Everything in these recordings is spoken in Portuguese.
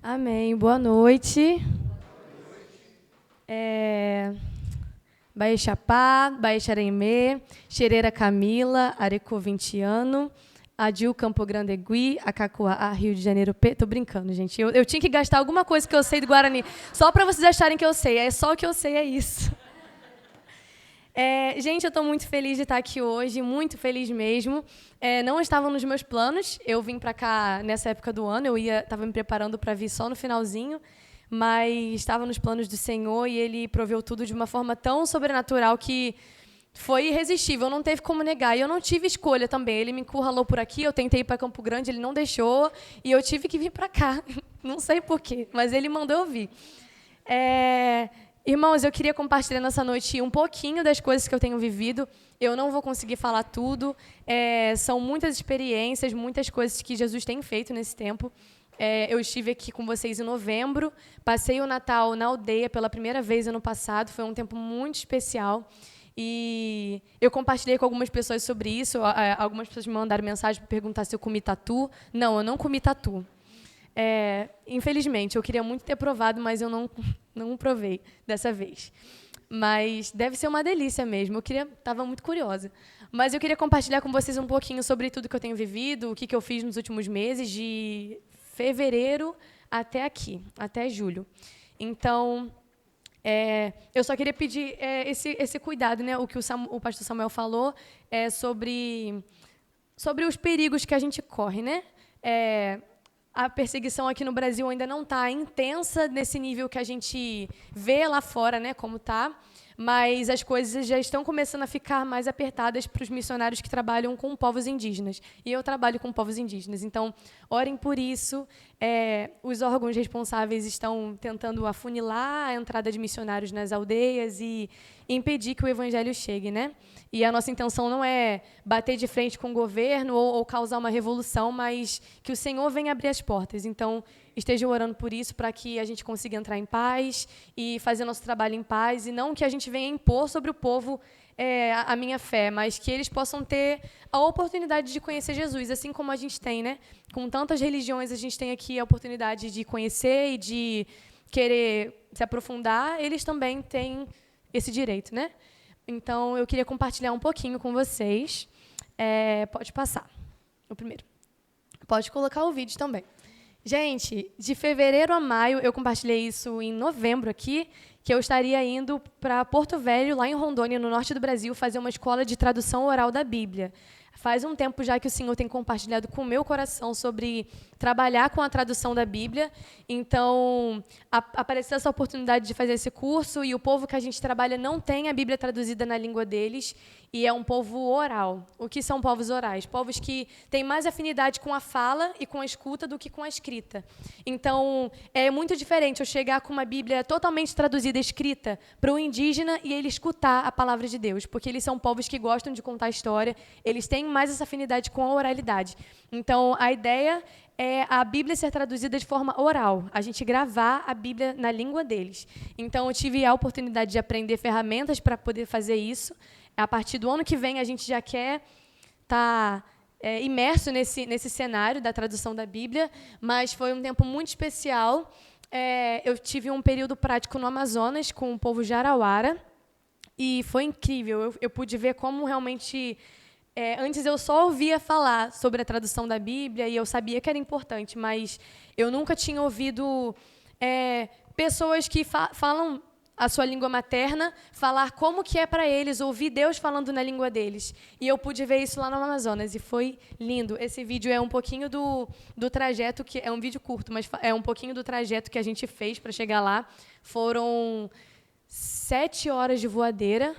Amém. Boa noite. Baixapá, Baixaremê, Xereira Camila, Areco Vintiano, Adil Campo Grande Gui, Acacoa, Rio de Janeiro P. Tô brincando, gente. Eu tinha que gastar alguma coisa que eu sei do Guarani, só para vocês acharem que eu sei. É só o que eu sei, é isso. Gente, eu estou muito feliz de estar aqui hoje, muito feliz mesmo. Não estava nos meus planos, eu vim para cá nessa época do ano, eu estava me preparando para vir só no finalzinho, mas estava nos planos do Senhor e Ele proveu tudo de uma forma tão sobrenatural que foi irresistível, não teve como negar. E eu não tive escolha também, Ele me encurralou por aqui, eu tentei ir para Campo Grande, Ele não deixou, e eu tive que vir para cá. Não sei porquê, mas Ele mandou eu vir. Irmãos, eu queria compartilhar nessa noite um pouquinho das coisas que eu tenho vivido. Eu não vou conseguir falar tudo. São muitas experiências, muitas coisas que Jesus tem feito nesse tempo. Eu estive aqui com vocês em novembro, passei o Natal na aldeia pela primeira vez ano passado. Foi um tempo muito especial. E eu compartilhei com algumas pessoas sobre isso. Algumas pessoas me mandaram mensagem para perguntar se eu comi tatu. Não, eu não comi tatu. Infelizmente, eu queria muito ter provado, mas eu não provei dessa vez. Mas deve ser uma delícia mesmo. Estava muito curiosa. Mas eu queria compartilhar com vocês um pouquinho sobre tudo que eu tenho vivido, o que eu fiz nos últimos meses, de fevereiro até aqui, até julho. Então, eu só queria pedir esse cuidado, né? O que o pastor Samuel falou sobre os perigos que a gente corre, né? A perseguição aqui no Brasil ainda não está intensa nesse nível que a gente vê lá fora, né, como está, mas as coisas já estão começando a ficar mais apertadas para os missionários que trabalham com povos indígenas. E eu trabalho com povos indígenas, então orem por isso. Os órgãos responsáveis estão tentando afunilar a entrada de missionários nas aldeias e impedir que o evangelho chegue, né? E a nossa intenção não é bater de frente com o governo ou causar uma revolução, mas que o Senhor venha abrir as portas. Então, estejam orando por isso, para que a gente consiga entrar em paz e fazer nosso trabalho em paz, e não que a gente venha impor sobre o povo a minha fé, mas que eles possam ter a oportunidade de conhecer Jesus, assim como a gente tem, né? Com tantas religiões, a gente tem aqui a oportunidade de conhecer e de querer se aprofundar, eles também têm esse direito, né? Então, eu queria compartilhar um pouquinho com vocês. Pode passar. O primeiro. Pode colocar o vídeo também. Gente, de fevereiro a maio, eu compartilhei isso em novembro aqui, que eu estaria indo para Porto Velho, lá em Rondônia, no norte do Brasil, fazer uma escola de tradução oral da Bíblia. Faz um tempo já que o Senhor tem compartilhado com o meu coração sobre trabalhar com a tradução da Bíblia. Então, apareceu essa oportunidade de fazer esse curso, e o povo que a gente trabalha não tem a Bíblia traduzida na língua deles, e é um povo oral. O que são povos orais? Povos que têm mais afinidade com a fala e com a escuta do que com a escrita. Então, é muito diferente eu chegar com uma Bíblia totalmente traduzida, escrita, para o indígena e ele escutar a palavra de Deus, porque eles são povos que gostam de contar história, eles têm mais essa afinidade com a oralidade. Então, a ideia é a Bíblia ser traduzida de forma oral, a gente gravar a Bíblia na língua deles. Então, eu tive a oportunidade de aprender ferramentas para poder fazer isso. A partir do ano que vem, a gente já quer estar imerso nesse cenário da tradução da Bíblia, mas foi um tempo muito especial. Eu tive um período prático no Amazonas com o povo de Arauara, e foi incrível. Eu pude ver como realmente... antes eu só ouvia falar sobre a tradução da Bíblia, e eu sabia que era importante, mas eu nunca tinha ouvido pessoas que falam a sua língua materna, falar como que é para eles, ouvir Deus falando na língua deles. E eu pude ver isso lá no Amazonas, e foi lindo. Esse vídeo é um pouquinho do trajeto, que é um vídeo curto, mas é um pouquinho do trajeto que a gente fez para chegar lá. Foram 7 horas de voadeira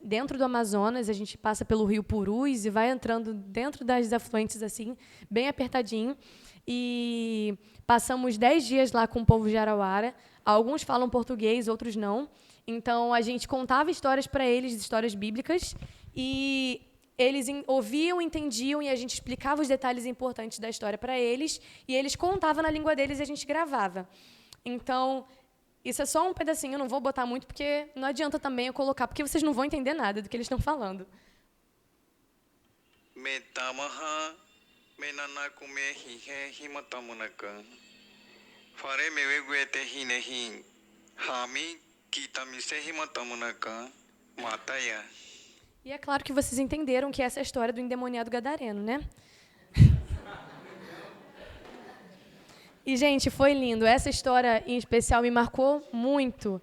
dentro do Amazonas. A gente passa pelo Rio Purus e vai entrando dentro das afluentes, assim, bem apertadinho. E passamos 10 dias lá com o povo de Arauara. Alguns falam português, outros não. Então, a gente contava histórias para eles, histórias bíblicas, e eles ouviam, entendiam, e a gente explicava os detalhes importantes da história para eles, e eles contavam na língua deles e a gente gravava. Então, isso é só um pedacinho, eu não vou botar muito, porque não adianta também eu colocar, porque vocês não vão entender nada do que eles estão falando. Farei meu ego eterrinehin. Rami kitamisehimantamunakan. Mataya. E é claro que vocês entenderam que essa é a história do endemoniado gadareno, né? E, gente, foi lindo. Essa história, em especial, me marcou muito.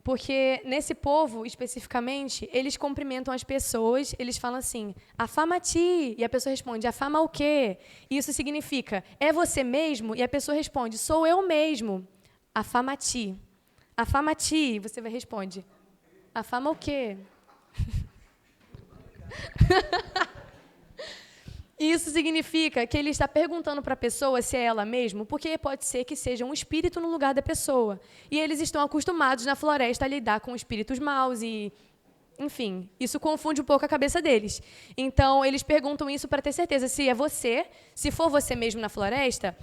Porque, nesse povo, especificamente, eles cumprimentam as pessoas, eles falam assim, afama-ti, e a pessoa responde, afama o quê? Isso significa, é você mesmo? E a pessoa responde, sou eu mesmo. Afama-ti. Afama-ti, você vai responder, afama o quê? Isso significa que ele está perguntando para a pessoa se é ela mesma, porque pode ser que seja um espírito no lugar da pessoa. E eles estão acostumados na floresta a lidar com espíritos maus e, enfim, isso confunde um pouco a cabeça deles. Então, eles perguntam isso para ter certeza se é você, se for você mesmo na floresta,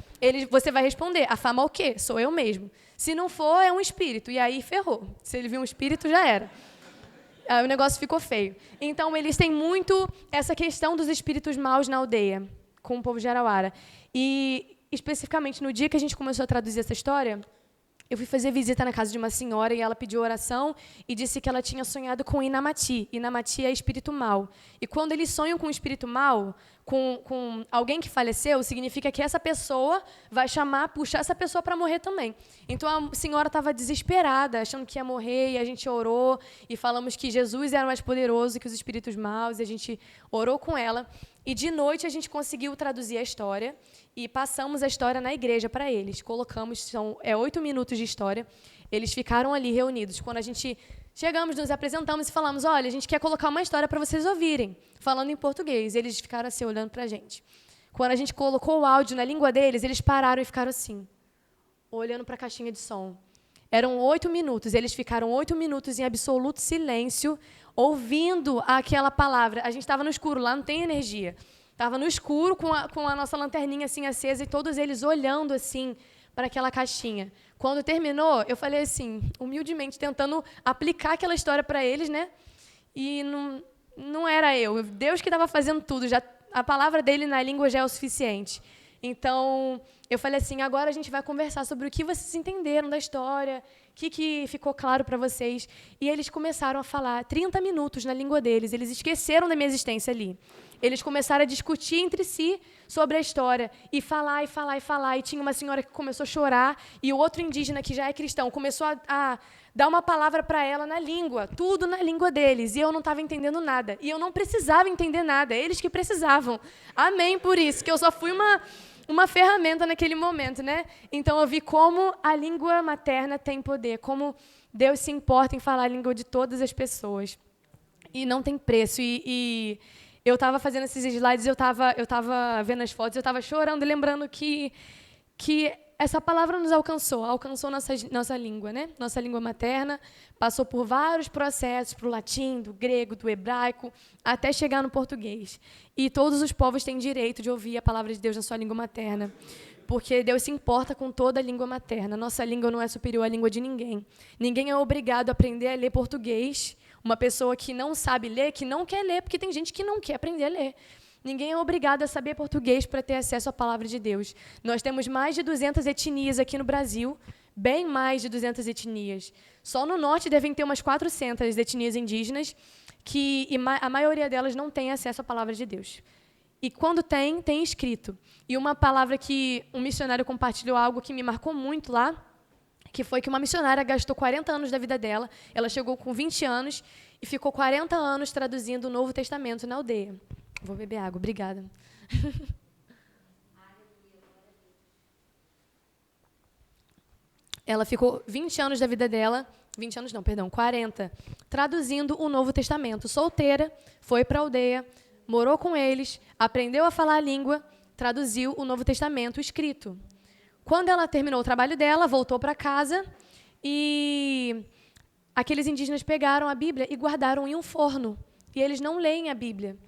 você vai responder, afama o quê? Sou eu mesmo. Se não for, é um espírito, e aí ferrou. Se ele viu um espírito, já era. Aí o negócio ficou feio. Então, eles têm muito essa questão dos espíritos maus na aldeia, com o povo de Arauara. E, especificamente, no dia que a gente começou a traduzir essa história, eu fui fazer visita na casa de uma senhora e ela pediu oração e disse que ela tinha sonhado com Inamati. Inamati é espírito mau. E quando eles sonham com um espírito mau, com alguém que faleceu, significa que essa pessoa vai puxar essa pessoa para morrer também. Então a senhora estava desesperada, achando que ia morrer, e a gente orou e falamos que Jesus era mais poderoso que os espíritos maus, e a gente orou com ela. E de noite a gente conseguiu traduzir a história e passamos a história na igreja para eles. Colocamos, 8 minutos de história. Eles ficaram ali reunidos. Quando a gente chegamos, nos apresentamos e falamos, olha, a gente quer colocar uma história para vocês ouvirem, falando em português. Eles ficaram assim, olhando para a gente. Quando a gente colocou o áudio na língua deles, eles pararam e ficaram assim, olhando para a caixinha de som. Eram 8 minutos. Eles ficaram 8 minutos em absoluto silêncio, ouvindo aquela palavra. A gente estava no escuro, lá não tem energia. Estava no escuro, com a nossa lanterninha assim acesa, e todos eles olhando assim para aquela caixinha. Quando terminou, eu falei assim, humildemente, tentando aplicar aquela história para eles, né? E não era eu. Deus que estava fazendo tudo. Já, a palavra dele na língua já é o suficiente. Então, eu falei assim, agora a gente vai conversar sobre o que vocês entenderam da história, o que ficou claro para vocês. E eles começaram a falar 30 minutos na língua deles. Eles esqueceram da minha existência ali. Eles começaram a discutir entre si sobre a história, e falar, e falar, e falar. E tinha uma senhora que começou a chorar, e o outro indígena, que já é cristão, começou a dar uma palavra para ela na língua, tudo na língua deles, e eu não estava entendendo nada. E eu não precisava entender nada, eles que precisavam. Amém por isso, que eu só fui uma ferramenta naquele momento, né? Então, eu vi como a língua materna tem poder, como Deus se importa em falar a língua de todas as pessoas. E não tem preço. E eu estava fazendo esses slides, eu estava vendo as fotos, eu estava chorando, lembrando que essa palavra nos alcançou nossa língua, né? Nossa língua materna, passou por vários processos, para o latim, do grego, do hebraico, até chegar no português. E todos os povos têm direito de ouvir a palavra de Deus na sua língua materna, porque Deus se importa com toda a língua materna. Nossa língua não é superior à língua de ninguém. Ninguém é obrigado a aprender a ler português. Uma pessoa que não sabe ler, que não quer ler, porque tem gente que não quer aprender a ler. Ninguém é obrigado a saber português para ter acesso à palavra de Deus. Nós temos mais de 200 etnias aqui no Brasil, bem mais de 200 etnias. Só no norte devem ter umas 400 etnias indígenas, e a maioria delas não tem acesso à palavra de Deus. E quando tem escrito. E uma palavra que um missionário compartilhou, algo que me marcou muito lá, que foi que uma missionária gastou 40 anos da vida dela, ela chegou com 20 anos e ficou 40 anos traduzindo o Novo Testamento na aldeia. Vou beber água, obrigada. Ela ficou 20 anos da vida dela, 20 anos não, perdão, 40, traduzindo o Novo Testamento. Solteira, foi para a aldeia, morou com eles, aprendeu a falar a língua, traduziu o Novo Testamento escrito. Quando ela terminou o trabalho dela, voltou para casa e aqueles indígenas pegaram a Bíblia e guardaram em um forno. E eles não leem a Bíblia,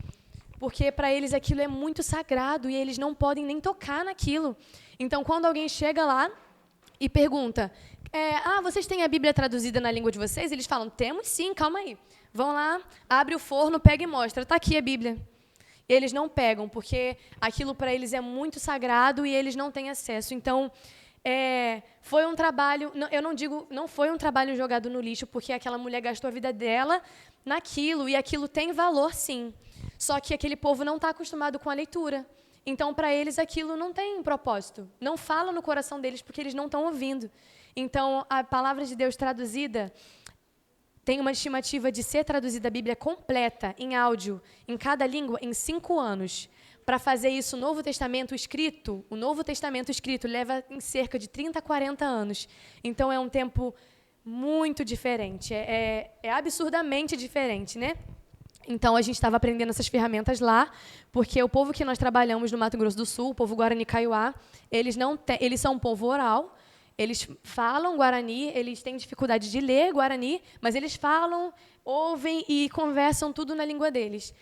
porque para eles aquilo é muito sagrado e eles não podem nem tocar naquilo. Então, quando alguém chega lá e pergunta, vocês têm a Bíblia traduzida na língua de vocês? Eles falam, temos sim, calma aí. Vão lá, abre o forno, pega e mostra, está aqui a Bíblia. Eles não pegam, porque aquilo para eles é muito sagrado e eles não têm acesso. Então, Foi um trabalho, eu não digo, não foi um trabalho jogado no lixo, porque aquela mulher gastou a vida dela naquilo, e aquilo tem valor, sim. Só que aquele povo não está acostumado com a leitura. Então, para eles, aquilo não tem propósito. Não fala no coração deles, porque eles não estão ouvindo. Então, a palavra de Deus traduzida tem uma estimativa de ser traduzida a Bíblia completa, em áudio, em cada língua, em 5 anos. Para fazer isso, o Novo Testamento escrito leva em cerca de 30 a 40 anos. Então, é um tempo muito diferente. É absurdamente diferente, né? Então, a gente estava aprendendo essas ferramentas lá, porque o povo que nós trabalhamos no Mato Grosso do Sul, o povo Guarani Kaiowá, eles são um povo oral, eles falam Guarani, eles têm dificuldade de ler Guarani, mas eles falam, ouvem e conversam tudo na língua deles.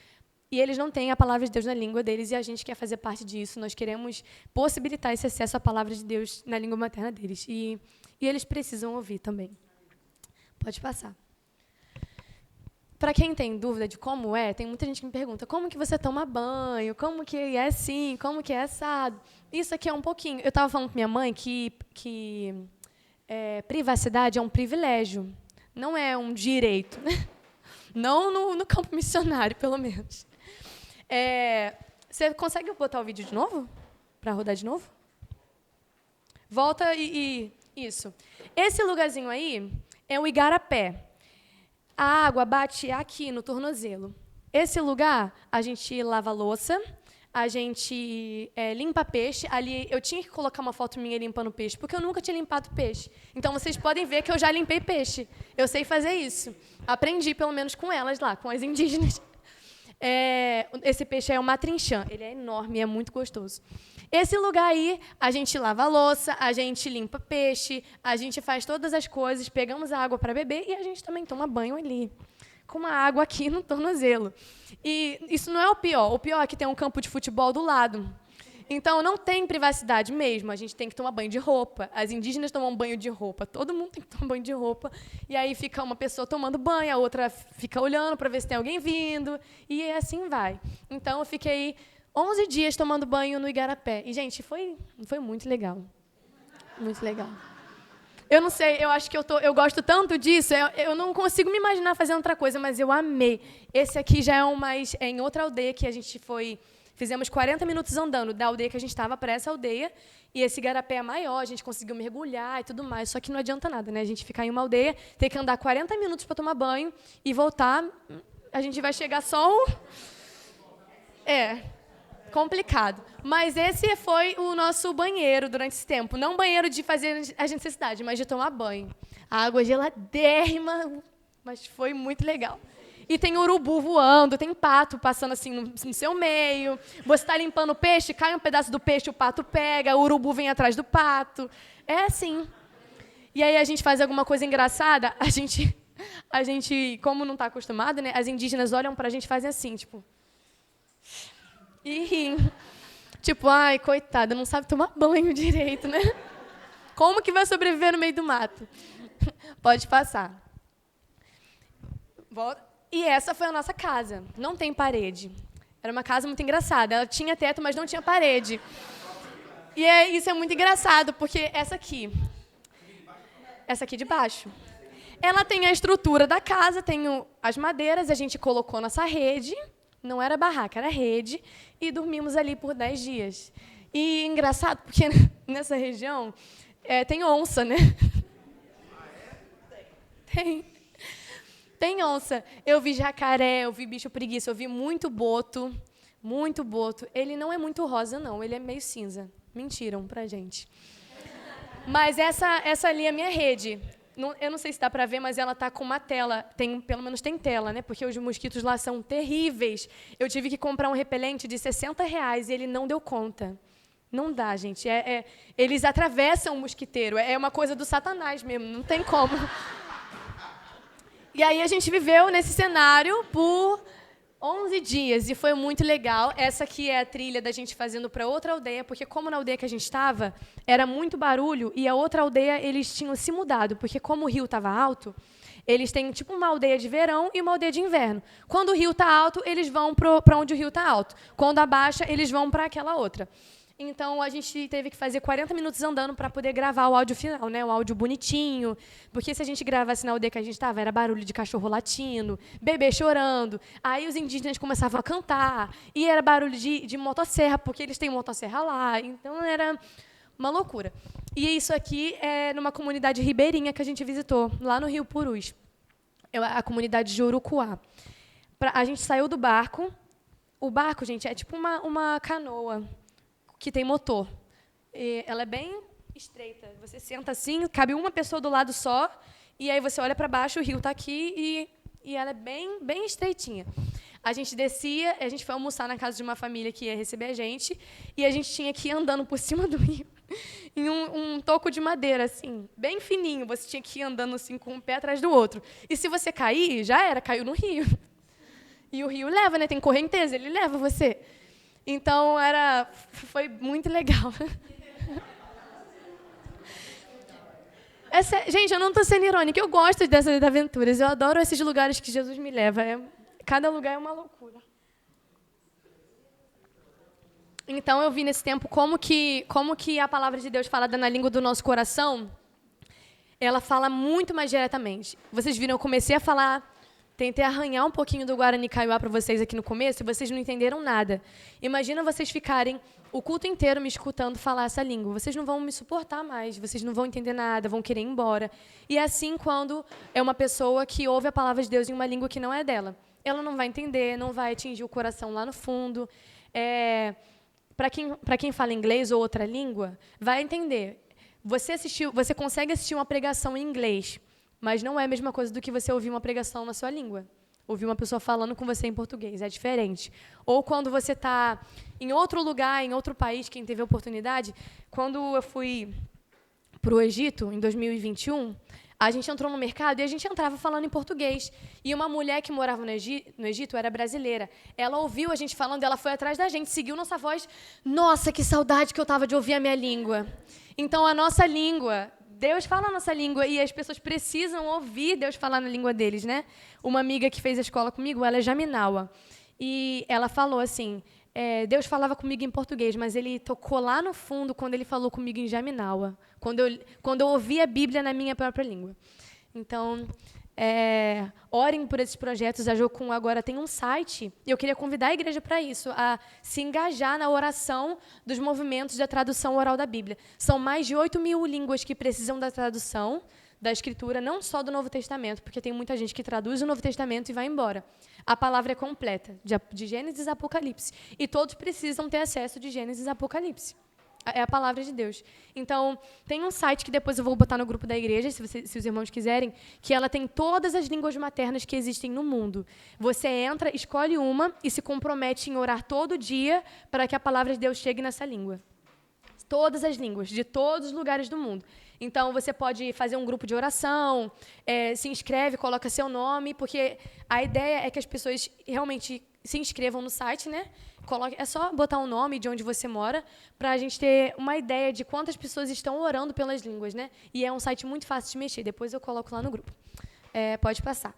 E eles não têm a palavra de Deus na língua deles, e a gente quer fazer parte disso. Nós queremos possibilitar esse acesso à palavra de Deus na língua materna deles. E eles precisam ouvir também. Pode passar. Para quem tem dúvida de como tem muita gente que me pergunta como que você toma banho, como que é assim, como que é assado. Isso aqui é um pouquinho. Eu estava falando com minha mãe que privacidade é um privilégio, não é um direito. Né? Não no campo missionário, pelo menos. Você consegue botar o vídeo de novo? Para rodar de novo? Volta isso. Esse lugarzinho aí é o igarapé. A água bate aqui no tornozelo. Esse lugar, a gente lava a louça, a gente limpa peixe. Ali, eu tinha que colocar uma foto minha limpando peixe, porque eu nunca tinha limpado peixe. Então, vocês podem ver que eu já limpei peixe. Eu sei fazer isso. Aprendi, pelo menos, com elas lá, com as indígenas. Esse peixe é o matrinchã. Ele é enorme e é muito gostoso. Esse lugar aí, a gente lava a louça, a gente limpa peixe, a gente faz todas as coisas, pegamos a água para beber e a gente também toma banho ali, com uma água aqui no tornozelo. E isso não é o pior. O pior é que tem um campo de futebol do lado. Então, não tem privacidade mesmo. A gente tem que tomar banho de roupa. As indígenas tomam banho de roupa. Todo mundo tem que tomar banho de roupa. E aí fica uma pessoa tomando banho, a outra fica olhando para ver se tem alguém vindo. E assim vai. Então, eu fiquei 11 dias tomando banho no igarapé. E, gente, foi muito legal. Muito legal. Eu não sei, eu acho que eu gosto tanto disso, eu não consigo me imaginar fazendo outra coisa, mas eu amei. Esse aqui já é em outra aldeia que a gente foi. Fizemos 40 minutos andando da aldeia que a gente estava para essa aldeia, e esse igarapé é maior, a gente conseguiu mergulhar e tudo mais, só que não adianta nada, né? A gente ficar em uma aldeia, ter que andar 40 minutos para tomar banho e voltar, a gente vai chegar só complicado. Mas esse foi o nosso banheiro durante esse tempo. Não banheiro de fazer as necessidades, mas de tomar banho. A água geladérrima, mas foi muito legal. E tem urubu voando, tem pato passando assim no seu meio. Você está limpando o peixe, cai um pedaço do peixe, o pato pega, o urubu vem atrás do pato. É assim. E aí a gente faz alguma coisa engraçada, a gente como não está acostumado, né? As indígenas olham para a gente e fazem assim, tipo... E riem. Tipo, ai, coitada, não sabe tomar banho direito, né? Como que vai sobreviver no meio do mato? Pode passar. Volta. E essa foi a nossa casa. Não tem parede. Era uma casa muito engraçada. Ela tinha teto, mas não tinha parede. E isso é muito engraçado, porque essa aqui de baixo, ela tem a estrutura da casa, tem as madeiras, a gente colocou nossa rede, não era barraca, era rede, e dormimos ali por 10 dias. E engraçado, porque nessa região tem onça, né? Tem onça. Eu vi jacaré, eu vi bicho preguiça, eu vi muito boto. Muito boto. Ele não é muito rosa, não. Ele é meio cinza. Mentiram pra gente. Mas essa ali é a minha rede. Eu não sei se dá para ver, mas ela está com uma tela. Pelo menos tem tela, né? Porque os mosquitos lá são terríveis. Eu tive que comprar um repelente de R$60 e ele não deu conta. Não dá, gente. Eles atravessam o mosquiteiro. É uma coisa do Satanás mesmo. Não tem como. E aí a gente viveu nesse cenário por 11 dias e foi muito legal. Essa aqui é a trilha da gente fazendo para outra aldeia, porque como na aldeia que a gente estava, era muito barulho e a outra aldeia eles tinham se mudado, porque como o rio estava alto, eles têm tipo uma aldeia de verão e uma aldeia de inverno. Quando o rio está alto, eles vão para onde o rio está alto. Quando abaixa, eles vão para aquela outra. Então, a gente teve que fazer 40 minutos andando para poder gravar o áudio final, né? O áudio bonitinho. Porque se a gente gravasse na aldeia que a gente estava, era barulho de cachorro latindo, bebê chorando. Aí os indígenas começavam a cantar. E era barulho de motosserra, porque eles têm motosserra lá. Então, era uma loucura. E isso aqui é numa comunidade ribeirinha que a gente visitou, lá no Rio Purus. A comunidade de Urucuá. A gente saiu do barco. O barco, gente, é tipo uma canoa que tem motor. E ela é bem estreita. Você senta assim, cabe uma pessoa do lado só, e aí você olha para baixo, o rio está aqui, e ela é bem estreitinha. A gente descia, a gente foi almoçar na casa de uma família que ia receber a gente, e a gente tinha que ir andando por cima do rio, em um toco de madeira, assim, bem fininho. Você tinha que ir andando assim, com um pé atrás do outro. E se você cair, já era, caiu no rio. E o rio leva, né? Tem correnteza, ele leva você. Então, foi muito legal. Gente, eu não estou sendo irônica, eu gosto dessas aventuras, eu adoro esses lugares que Jesus me leva. Cada lugar é uma loucura. Então, eu vi nesse tempo como que a palavra de Deus falada na língua do nosso coração, ela fala muito mais diretamente. Vocês viram, eu comecei a falar... Tentei arranhar um pouquinho do Guarani Kaiowá para vocês aqui no começo e vocês não entenderam nada. Imagina vocês ficarem o culto inteiro me escutando falar essa língua. Vocês não vão me suportar mais, vocês não vão entender nada, vão querer ir embora. E é assim quando é uma pessoa que ouve a palavra de Deus em uma língua que não é dela. Ela não vai entender, não vai atingir o coração lá no fundo. Para quem fala inglês ou outra língua, vai entender. Você consegue assistir uma pregação em inglês, mas não é a mesma coisa do que você ouvir uma pregação na sua língua. Ouvir uma pessoa falando com você em português, é diferente. Ou quando você está em outro lugar, em outro país, quem teve a oportunidade. Quando eu fui para o Egito, em 2021, a gente entrou no mercado e a gente entrava falando em português. E uma mulher que morava no Egito era brasileira. Ela ouviu a gente falando, ela foi atrás da gente, seguiu nossa voz. Nossa, que saudade que eu estava de ouvir a minha língua. Então, a nossa língua... Deus fala a nossa língua e as pessoas precisam ouvir Deus falar na língua deles, né? Uma amiga que fez a escola comigo, ela é jaminaua. E ela falou assim, Deus falava comigo em português, mas ele tocou lá no fundo quando ele falou comigo em jaminaua, quando eu ouvi a Bíblia na minha própria língua. Então, orem por esses projetos. A Jocum agora tem um site, e eu queria convidar a igreja para isso, a se engajar na oração dos movimentos da tradução oral da Bíblia. São mais de 8.000 línguas que precisam da tradução da Escritura, não só do Novo Testamento, porque tem muita gente que traduz o Novo Testamento e vai embora. A palavra é completa, de Gênesis a Apocalipse. E todos precisam ter acesso de Gênesis a Apocalipse. É a palavra de Deus. Então, tem um site que depois eu vou botar no grupo da igreja, se os irmãos quiserem, que ela tem todas as línguas maternas que existem no mundo. Você entra, escolhe uma e se compromete em orar todo dia para que a palavra de Deus chegue nessa língua. Todas as línguas, de todos os lugares do mundo. Então, você pode fazer um grupo de oração, se inscreve, coloca seu nome, porque a ideia é que as pessoas realmente se inscrevam no site, né? É só botar um nome de onde você mora para a gente ter uma ideia de quantas pessoas estão orando pelas línguas, né? E é um site muito fácil de mexer. Depois eu coloco lá no grupo. Pode passar.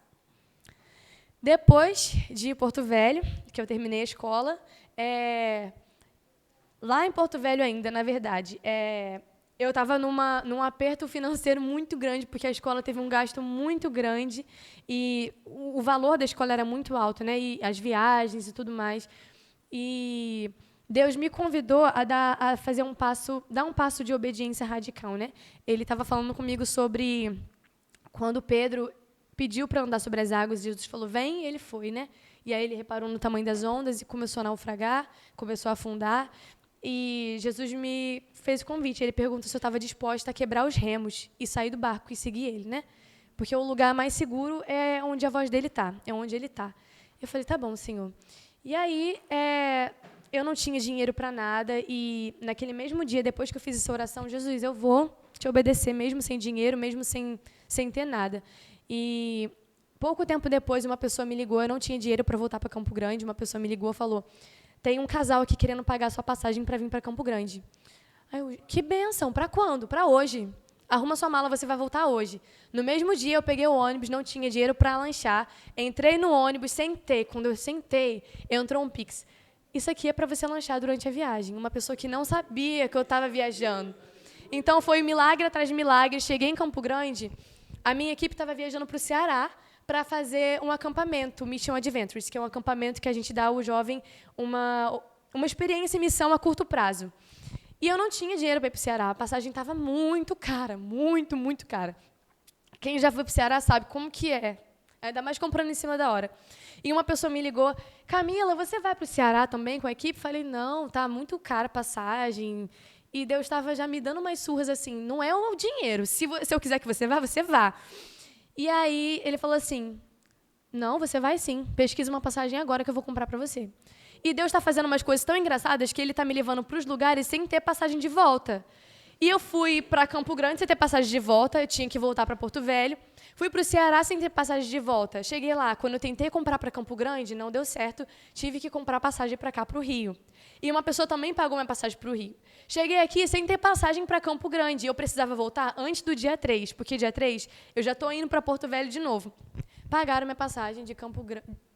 Depois de Porto Velho, que eu terminei a escola, lá em Porto Velho ainda, na verdade, eu estava num aperto financeiro muito grande, porque a escola teve um gasto muito grande e o valor da escola era muito alto, né? E as viagens e tudo mais. E Deus me convidou a dar um passo de obediência radical, né? Ele estava falando comigo sobre quando Pedro pediu para andar sobre as águas, Jesus falou, vem, e ele foi, né? E aí ele reparou no tamanho das ondas e começou a naufragar, começou a afundar. E Jesus me fez o convite. Ele perguntou se eu estava disposta a quebrar os remos e sair do barco e seguir ele, né? Porque o lugar mais seguro é onde a voz dele está, é onde ele está. Eu falei, tá bom, Senhor. E aí, eu não tinha dinheiro para nada e naquele mesmo dia, depois que eu fiz essa oração, Jesus, eu vou te obedecer mesmo sem dinheiro, mesmo sem ter nada. E pouco tempo depois, uma pessoa me ligou, eu não tinha dinheiro para voltar para Campo Grande, uma pessoa me ligou e falou, tem um casal aqui querendo pagar a sua passagem para vir para Campo Grande. Aí eu, que bênção, para quando? Para hoje. Arruma sua mala, você vai voltar hoje. No mesmo dia, eu peguei o ônibus, não tinha dinheiro para lanchar, entrei no ônibus, sentei. Quando eu sentei, entrou um Pix. isso aqui é para você lanchar durante a viagem. Uma pessoa que não sabia que eu estava viajando. Então, foi milagre atrás de milagre. Cheguei em Campo Grande, a minha equipe estava viajando para o Ceará para fazer um acampamento, Mission Adventures, que é um acampamento que a gente dá ao jovem uma experiência e missão a curto prazo. E eu não tinha dinheiro para ir para o Ceará. A passagem estava muito cara, muito, muito cara. Quem já foi para o Ceará sabe como que é. Ainda mais comprando em cima da hora. E uma pessoa me ligou, Camila, você vai para o Ceará também com a equipe? Falei, não, tá muito cara a passagem. E Deus estava já me dando umas surras assim, não é o dinheiro. Se eu quiser que você vá, você vá. E aí ele falou assim, não, você vai sim. Pesquisa uma passagem agora que eu vou comprar para você. E Deus está fazendo umas coisas tão engraçadas que Ele está me levando para os lugares sem ter passagem de volta. E eu fui para Campo Grande sem ter passagem de volta, eu tinha que voltar para Porto Velho. Fui para o Ceará sem ter passagem de volta. Cheguei lá, quando eu tentei comprar para Campo Grande, não deu certo, tive que comprar passagem para cá, para o Rio. E uma pessoa também pagou minha passagem para o Rio. Cheguei aqui sem ter passagem para Campo Grande, e eu precisava voltar antes do dia 3, porque dia 3 eu já estou indo para Porto Velho de novo. Pagaram minha passagem de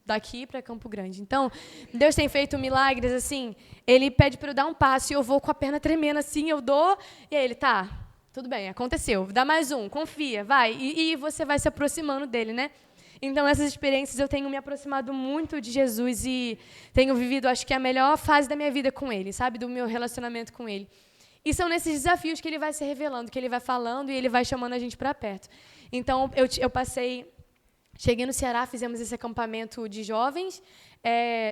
daqui para Campo Grande. Então, Deus tem feito milagres, assim, Ele pede para eu dar um passo, e eu vou com a perna tremendo assim, eu dou, e aí Ele, tá, tudo bem, aconteceu, dá mais um, confia, vai, e você vai se aproximando dele, né? Então, essas experiências eu tenho me aproximado muito de Jesus e tenho vivido, acho que, a melhor fase da minha vida com Ele, sabe, do meu relacionamento com Ele. E são nesses desafios que Ele vai se revelando, que Ele vai falando e Ele vai chamando a gente para perto. Então, eu cheguei no Ceará, fizemos esse acampamento de jovens,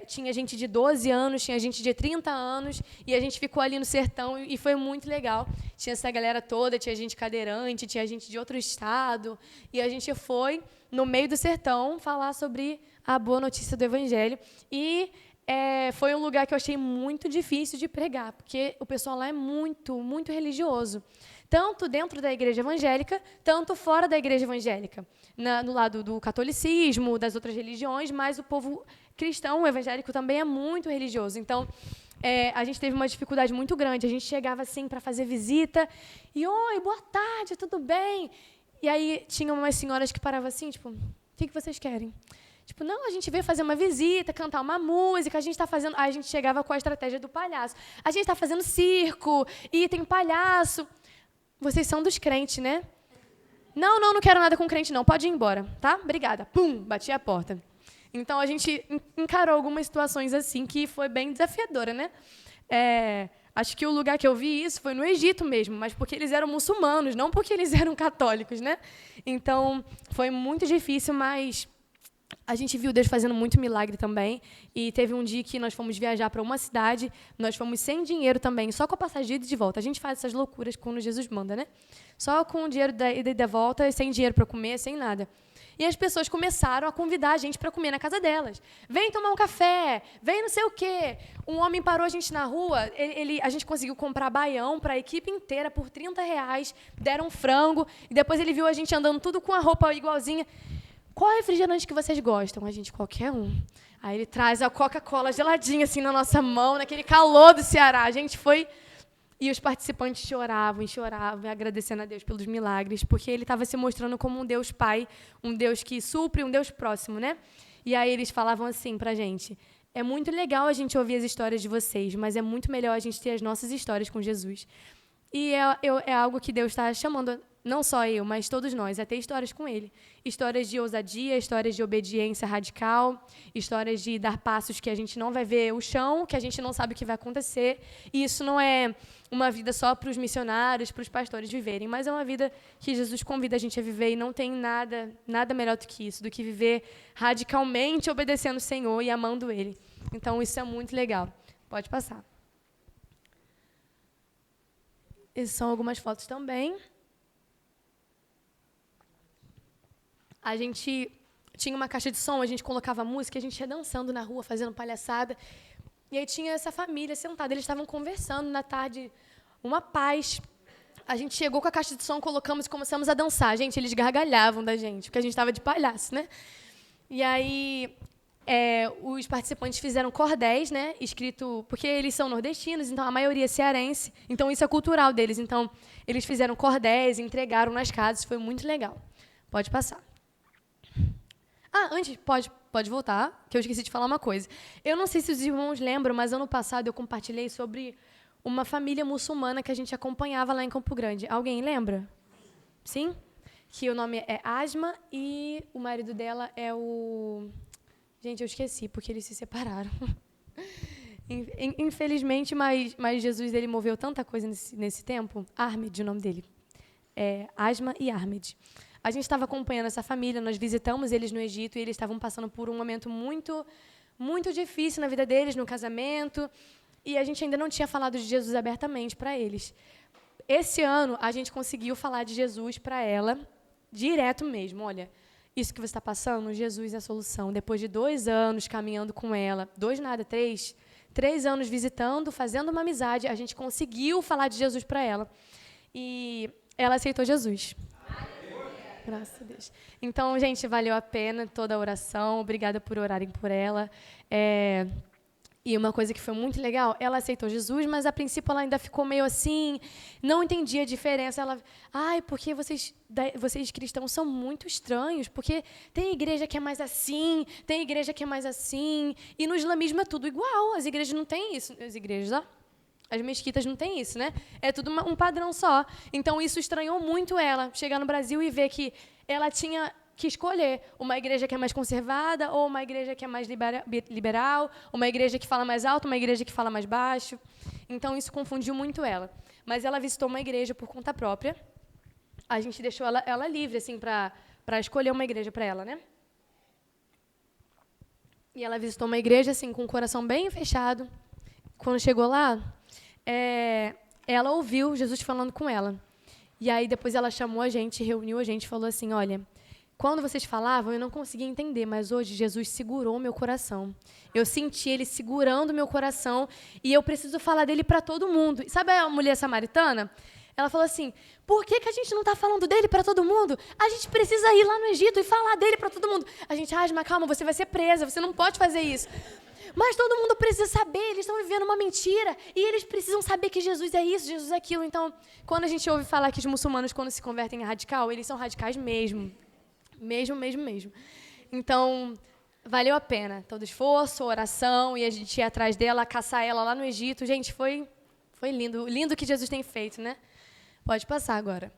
tinha gente de 12 anos, tinha gente de 30 anos, e a gente ficou ali no sertão e foi muito legal. Tinha essa galera toda, tinha gente cadeirante, tinha gente de outro estado, e a gente foi no meio do sertão falar sobre a boa notícia do Evangelho. E foi um lugar que eu achei muito difícil de pregar, porque o pessoal lá é muito, muito religioso. Tanto dentro da igreja evangélica, tanto fora da igreja evangélica. No lado do catolicismo, das outras religiões, mas o povo cristão, o evangélico, também é muito religioso. Então, a gente teve uma dificuldade muito grande. A gente chegava assim para fazer visita e, oi, boa tarde, tudo bem? E aí tinha umas senhoras que paravam assim, tipo, o que vocês querem? Tipo, não, a gente veio fazer uma visita, cantar uma música, a gente está fazendo... Aí a gente chegava com a estratégia do palhaço. A gente está fazendo circo e tem palhaço. Vocês são dos crentes, né? Não quero nada com crente, não. Pode ir embora, tá? Obrigada. Pum, bati a porta. Então, a gente encarou algumas situações assim que foi bem desafiadora, né? Acho que o lugar que eu vi isso foi no Egito mesmo, mas porque eles eram muçulmanos, não porque eles eram católicos, né? Então, foi muito difícil, mas a gente viu Deus fazendo muito milagre também. E teve um dia que nós fomos viajar para uma cidade, nós fomos sem dinheiro também, só com a passagem de ida e de volta. A gente faz essas loucuras quando Jesus manda, né? Só com o dinheiro da ida e da volta, sem dinheiro para comer, sem nada. E as pessoas começaram a convidar a gente para comer na casa delas. Vem tomar um café, vem não sei o quê. Um homem parou a gente na rua, a gente conseguiu comprar baião para a equipe inteira por R$30, deram um frango, e depois ele viu a gente andando tudo com a roupa igualzinha. Qual é o refrigerante que vocês gostam? A gente, qualquer um. Aí ele traz a Coca-Cola geladinha assim na nossa mão, naquele calor do Ceará. A gente foi... E os participantes choravam, agradecendo a Deus pelos milagres, porque Ele estava se mostrando como um Deus Pai, um Deus que supre, um Deus próximo, né? E aí eles falavam assim para a gente, é muito legal a gente ouvir as histórias de vocês, mas é muito melhor a gente ter as nossas histórias com Jesus. E é algo que Deus está chamando, não só eu, mas todos nós, a ter histórias com Ele. Histórias de ousadia, histórias de obediência radical, histórias de dar passos que a gente não vai ver o chão, que a gente não sabe o que vai acontecer. E isso não é uma vida só para os missionários, para os pastores viverem, mas é uma vida que Jesus convida a gente a viver e não tem nada melhor do que isso, do que viver radicalmente obedecendo o Senhor e amando Ele. Então, isso é muito legal. Pode passar. Essas são algumas fotos também. A gente tinha uma caixa de som, a gente colocava música, a gente ia dançando na rua, fazendo palhaçada. E aí tinha essa família sentada, eles estavam conversando na tarde, uma paz. A gente chegou com a caixa de som, colocamos e começamos a dançar. Gente, eles gargalhavam da gente, porque a gente estava de palhaço, né? E aí... os participantes fizeram cordéis, né, escrito, porque eles são nordestinos, então a maioria é cearense, então isso é cultural deles. Então, eles fizeram cordéis, entregaram nas casas, foi muito legal. Pode passar. Antes, pode voltar, que eu esqueci de falar uma coisa. Eu não sei se os irmãos lembram, mas ano passado eu compartilhei sobre uma família muçulmana que a gente acompanhava lá em Campo Grande. Alguém lembra? Sim? Que o nome é Asma e o marido dela é o... Gente, eu esqueci, porque eles se separaram. Infelizmente, mas Jesus ele moveu tanta coisa nesse tempo. Ahmed, o nome dele. Asma e Ahmed. A gente estava acompanhando essa família, nós visitamos eles no Egito e eles estavam passando por um momento muito, muito difícil na vida deles, no casamento, e a gente ainda não tinha falado de Jesus abertamente para eles. Esse ano, a gente conseguiu falar de Jesus para ela, direto mesmo. Olha, isso que você está passando, Jesus é a solução. Depois de 2 anos caminhando com ela, 2 nada, 3 anos visitando, fazendo uma amizade, a gente conseguiu falar de Jesus para ela. E ela aceitou Jesus. Graças a Deus. Então, gente, valeu a pena toda a oração. Obrigada por orarem por ela. E uma coisa que foi muito legal, ela aceitou Jesus, mas a princípio ela ainda ficou meio assim, não entendia a diferença. Ela, porque vocês cristãos são muito estranhos, porque tem igreja que é mais assim, tem igreja que é mais assim, e no islamismo é tudo igual, as igrejas não têm isso. As igrejas, as mesquitas não têm isso, né? É tudo um padrão só. Então, isso estranhou muito ela, chegar no Brasil e ver que ela tinha que escolher uma igreja que é mais conservada ou uma igreja que é mais liberal, uma igreja que fala mais alto, uma igreja que fala mais baixo. Então, isso confundiu muito ela. Mas ela visitou uma igreja por conta própria. A gente deixou ela livre, assim, para escolher uma igreja para ela, né? E ela visitou uma igreja, assim, com o coração bem fechado. Quando chegou lá, ela ouviu Jesus falando com ela. E aí, depois ela chamou a gente, reuniu a gente e falou assim, olha, quando vocês falavam, eu não conseguia entender, mas hoje Jesus segurou meu coração. Eu senti Ele segurando meu coração e eu preciso falar dele para todo mundo. Sabe a mulher samaritana? Ela falou assim, por que a gente não está falando dele para todo mundo? A gente precisa ir lá no Egito e falar dele para todo mundo. A gente, Asma, calma, você vai ser presa, você não pode fazer isso. Mas todo mundo precisa saber, eles estão vivendo uma mentira e eles precisam saber que Jesus é isso, Jesus é aquilo. Então, quando a gente ouve falar que os muçulmanos, quando se convertem em radical, eles são radicais mesmo. Mesmo. Então, valeu a pena. Todo esforço, oração, e a gente ir atrás dela, caçar ela lá no Egito. Gente, foi lindo. Lindo que Jesus tem feito, né? Pode passar agora.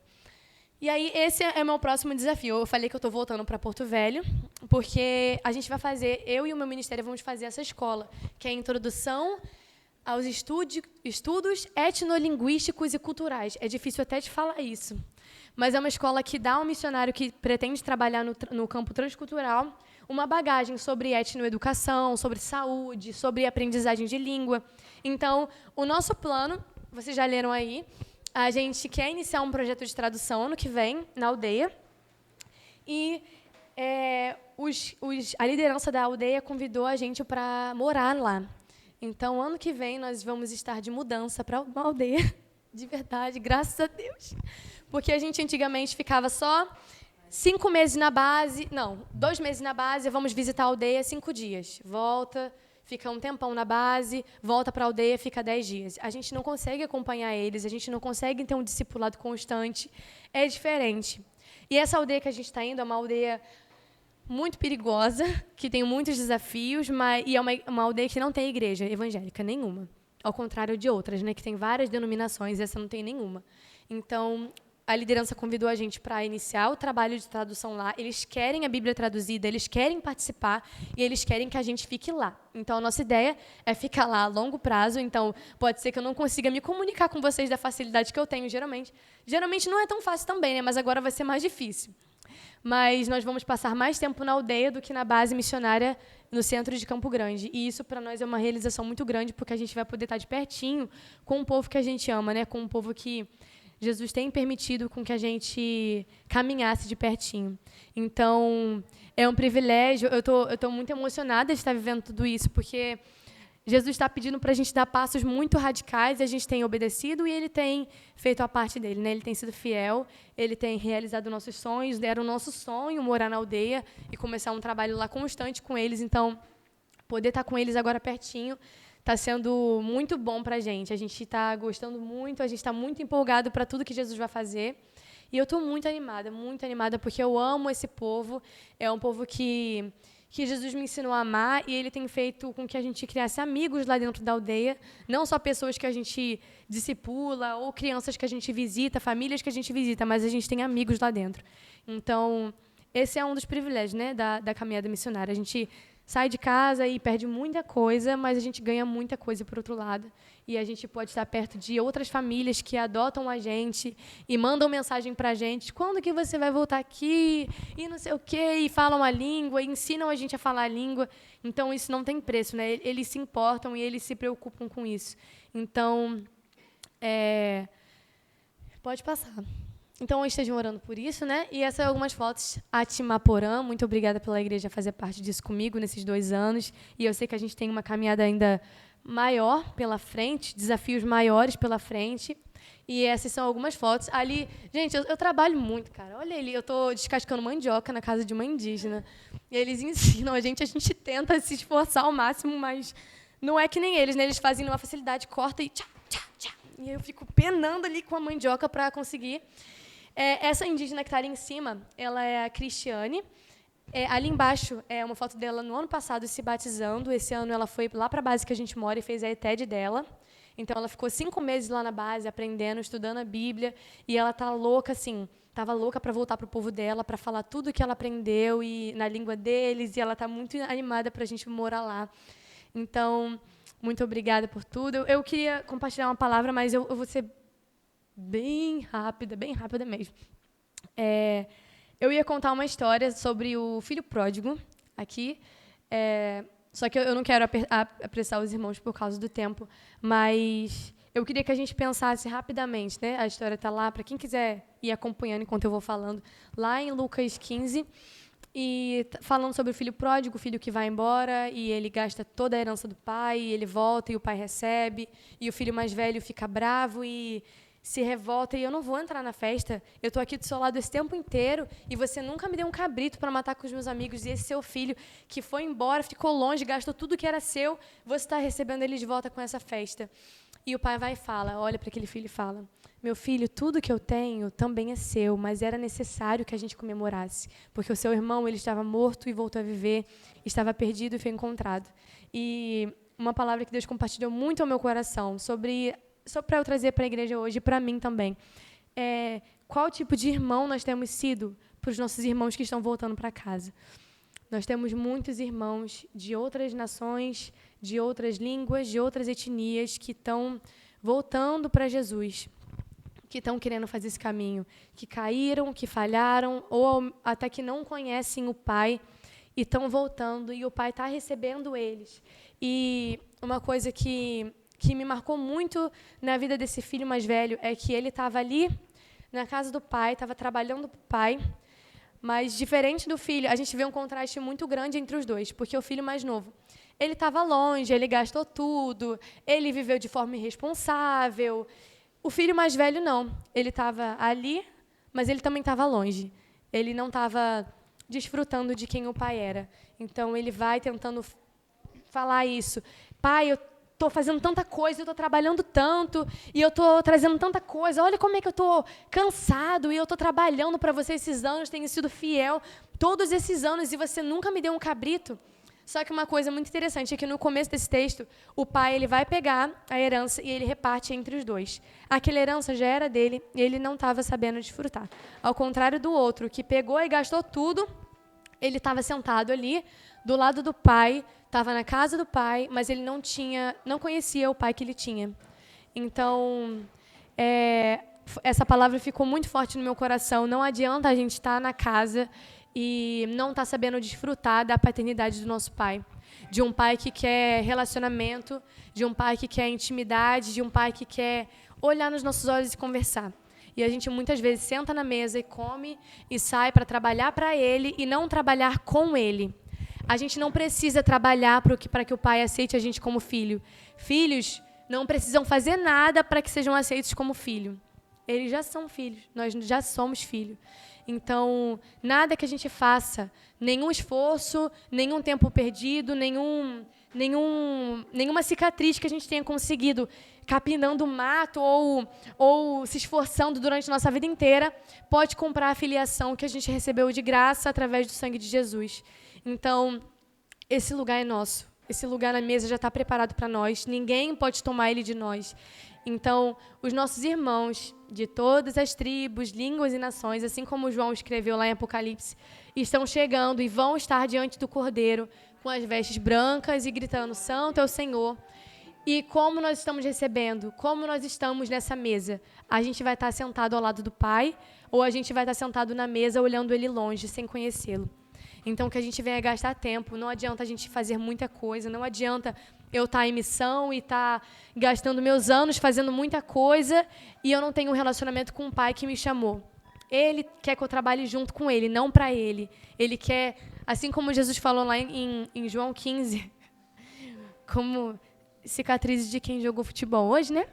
E aí, esse é o meu próximo desafio. Eu falei que eu estou voltando para Porto Velho, porque a gente vai fazer, eu e o meu ministério vamos fazer essa escola, que é a Introdução aos Estudos Etnolinguísticos e Culturais. É difícil até de falar isso. Mas é uma escola que dá a um missionário que pretende trabalhar no campo transcultural uma bagagem sobre etnoeducação, sobre saúde, sobre aprendizagem de língua. Então, o nosso plano, vocês já leram aí, a gente quer iniciar um projeto de tradução ano que vem, na aldeia. E a liderança da aldeia convidou a gente para morar lá. Então, ano que vem, nós vamos estar de mudança para uma aldeia, de verdade, graças a Deus. Porque a gente antigamente ficava só 5 meses na base, 2 meses na base, vamos visitar a aldeia 5 dias. Volta, fica um tempão na base, volta para a aldeia, fica 10 dias. A gente não consegue acompanhar eles, a gente não consegue ter um discipulado constante, é diferente. E essa aldeia que a gente está indo é uma aldeia muito perigosa, que tem muitos desafios, e é uma aldeia que não tem igreja evangélica nenhuma. Ao contrário de outras, né, que tem várias denominações, essa não tem nenhuma. Então, a liderança convidou a gente para iniciar o trabalho de tradução lá. Eles querem a Bíblia traduzida, eles querem participar e eles querem que a gente fique lá. Então, a nossa ideia é ficar lá a longo prazo. Então, pode ser que eu não consiga me comunicar com vocês da facilidade que eu tenho, geralmente. Geralmente não é tão fácil também, né? Mas agora vai ser mais difícil. Mas nós vamos passar mais tempo na aldeia do que na base missionária no centro de Campo Grande. E isso, para nós, é uma realização muito grande, porque a gente vai poder estar de pertinho com o povo que a gente ama, né? Com o povo que Jesus tem permitido com que a gente caminhasse de pertinho. Então, é um privilégio. Eu tô muito emocionada de estar vivendo tudo isso, porque Jesus está pedindo para a gente dar passos muito radicais, e a gente tem obedecido e ele tem feito a parte dele, né? Ele tem sido fiel, ele tem realizado nossos sonhos. Era o nosso sonho morar na aldeia e começar um trabalho lá constante com eles. Então, poder estar com eles agora pertinho está sendo muito bom para a gente. A gente está gostando muito, a gente está muito empolgado para tudo que Jesus vai fazer. E eu estou muito animada, porque eu amo esse povo. É um povo que que Jesus me ensinou a amar, e ele tem feito com que a gente criasse amigos lá dentro da aldeia, não só pessoas que a gente discipula, ou crianças que a gente visita, famílias que a gente visita, mas a gente tem amigos lá dentro. Então, esse é um dos privilégios, né, da caminhada missionária. A gente sai de casa e perde muita coisa, mas a gente ganha muita coisa por outro lado. E a gente pode estar perto de outras famílias que adotam a gente e mandam mensagem para a gente: quando que você vai voltar aqui? E não sei o quê, e falam a língua, e ensinam a gente a falar a língua. Então, isso não tem preço, né? Eles se importam e eles se preocupam com isso. Então, pode passar. Então, estejam orando por isso, né? E essas são algumas fotos. Atimaporã, muito obrigada pela igreja fazer parte disso comigo nesses 2 anos. E eu sei que a gente tem uma caminhada ainda maior pela frente, desafios maiores pela frente. E essas são algumas fotos. Ali, gente, eu trabalho muito, cara. Olha ali, eu estou descascando mandioca na casa de uma indígena. E eles ensinam a gente tenta se esforçar ao máximo, mas não é que nem eles, né? Eles fazem numa facilidade, corta e tchá, tchá, tchá. E eu fico penando ali com a mandioca para conseguir. Essa indígena que está ali em cima, ela é a Cristiane. Ali embaixo é uma foto dela no ano passado se batizando. Esse ano ela foi lá para a base que a gente mora e fez a ETED dela. Então, ela ficou 5 meses lá na base, aprendendo, estudando a Bíblia. E ela está louca, assim, estava louca para voltar para o povo dela, para falar tudo o que ela aprendeu e na língua deles. E ela está muito animada para a gente morar lá. Então, muito obrigada por tudo. Eu queria compartilhar uma palavra, mas eu vou ser bem rápida mesmo. Eu ia contar uma história sobre o filho pródigo aqui, só que eu não quero apressar os irmãos por causa do tempo, mas eu queria que a gente pensasse rapidamente, né? A história está lá, para quem quiser ir acompanhando enquanto eu vou falando, lá em Lucas 15, e falando sobre o filho pródigo, o filho que vai embora, e ele gasta toda a herança do pai, e ele volta e o pai recebe, e o filho mais velho fica bravo e se revolta, e eu não vou entrar na festa, eu estou aqui do seu lado esse tempo inteiro, e você nunca me deu um cabrito para matar com os meus amigos, e esse seu filho que foi embora, ficou longe, gastou tudo que era seu, você está recebendo ele de volta com essa festa. E o pai vai e fala, olha para aquele filho e fala: meu filho, tudo que eu tenho também é seu, mas era necessário que a gente comemorasse, porque o seu irmão, ele estava morto e voltou a viver, estava perdido e foi encontrado. E uma palavra que Deus compartilhou muito ao meu coração, só para eu trazer para a igreja hoje, e para mim também, qual tipo de irmão nós temos sido para os nossos irmãos que estão voltando para casa. Nós temos muitos irmãos de outras nações, de outras línguas, de outras etnias, que estão voltando para Jesus, que estão querendo fazer esse caminho, que caíram, que falharam, ou até que não conhecem o Pai, e estão voltando, e o Pai está recebendo eles. E uma coisa que me marcou muito na vida desse filho mais velho é que ele estava ali na casa do pai, estava trabalhando para o pai, mas diferente do filho, a gente vê um contraste muito grande entre os dois, porque o filho mais novo, ele estava longe, ele gastou tudo, ele viveu de forma irresponsável. O filho mais velho não, ele estava ali, mas ele também estava longe. Ele não estava desfrutando de quem o pai era. Então, ele vai tentando falar isso. Pai, eu estou fazendo tanta coisa, eu estou trabalhando tanto, e eu estou trazendo tanta coisa. Olha como é que eu estou cansado, e eu estou trabalhando para você esses anos, tenho sido fiel todos esses anos, e você nunca me deu um cabrito. Só que uma coisa muito interessante é que no começo desse texto, o pai ele vai pegar a herança e ele reparte entre os dois. Aquela herança já era dele e ele não estava sabendo desfrutar. Ao contrário do outro, que pegou e gastou tudo, ele estava sentado ali, do lado do pai, estava na casa do pai, mas ele não conhecia o pai que ele tinha. Então, essa palavra ficou muito forte no meu coração. Não adianta a gente estar na casa e não estar sabendo desfrutar da paternidade do nosso pai. De um pai que quer relacionamento, de um pai que quer intimidade, de um pai que quer olhar nos nossos olhos e conversar. E a gente muitas vezes senta na mesa e come e sai para trabalhar para ele e não trabalhar com ele. A gente não precisa trabalhar para que o pai aceite a gente como filho. Filhos não precisam fazer nada para que sejam aceitos como filho. Eles já são filhos, nós já somos filhos. Então, nada que a gente faça, nenhum esforço, nenhum tempo perdido, nenhuma cicatriz que a gente tenha conseguido capinando o mato ou se esforçando durante a nossa vida inteira, pode comprar a filiação que a gente recebeu de graça através do sangue de Jesus. Então, esse lugar é nosso. Esse lugar na mesa já está preparado para nós. Ninguém pode tomar ele de nós. Então, os nossos irmãos de todas as tribos, línguas e nações, assim como João escreveu lá em Apocalipse, estão chegando e vão estar diante do Cordeiro com as vestes brancas e gritando: Santo é o Senhor. E como nós estamos recebendo? Como nós estamos nessa mesa? A gente vai estar sentado ao lado do Pai ou a gente vai estar sentado na mesa olhando Ele longe, sem conhecê-lo? Então, que a gente venha gastar tempo. Não adianta a gente fazer muita coisa. Não adianta eu estar em missão e estar gastando meus anos fazendo muita coisa e eu não tenho um relacionamento com o Pai que me chamou. Ele quer que eu trabalhe junto com Ele, não para Ele. Ele quer, assim como Jesus falou lá em João 15, como cicatrizes de quem jogou futebol hoje, né?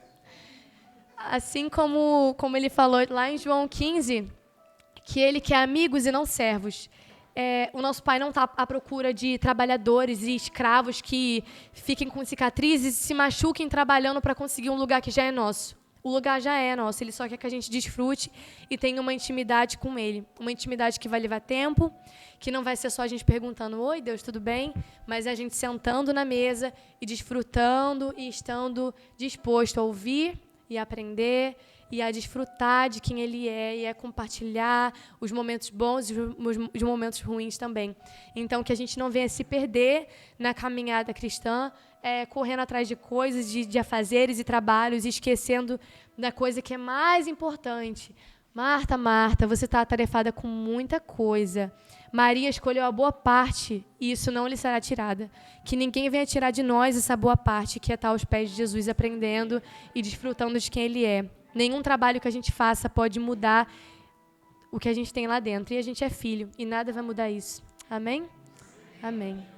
Assim como ele falou lá em João 15, que Ele quer amigos e não servos. O nosso Pai não está à procura de trabalhadores e escravos que fiquem com cicatrizes e se machuquem trabalhando para conseguir um lugar que já é nosso. O lugar já é nosso, Ele só quer que a gente desfrute e tenha uma intimidade com Ele. Uma intimidade que vai levar tempo, que não vai ser só a gente perguntando: oi, Deus, tudo bem? Mas é a gente sentando na mesa e desfrutando e estando disposto a ouvir e a aprender e a desfrutar de quem Ele é e a compartilhar os momentos bons e os momentos ruins também. Então, que a gente não venha se perder na caminhada cristã, correndo atrás de coisas, de afazeres e trabalhos, e esquecendo da coisa que é mais importante. Marta, Marta, você está atarefada com muita coisa. Maria escolheu a boa parte e isso não lhe será tirada. Que ninguém venha tirar de nós essa boa parte, que é estar aos pés de Jesus, aprendendo e desfrutando de quem Ele é. Nenhum trabalho que a gente faça pode mudar o que a gente tem lá dentro. E a gente é filho, e nada vai mudar isso. Amém? Amém.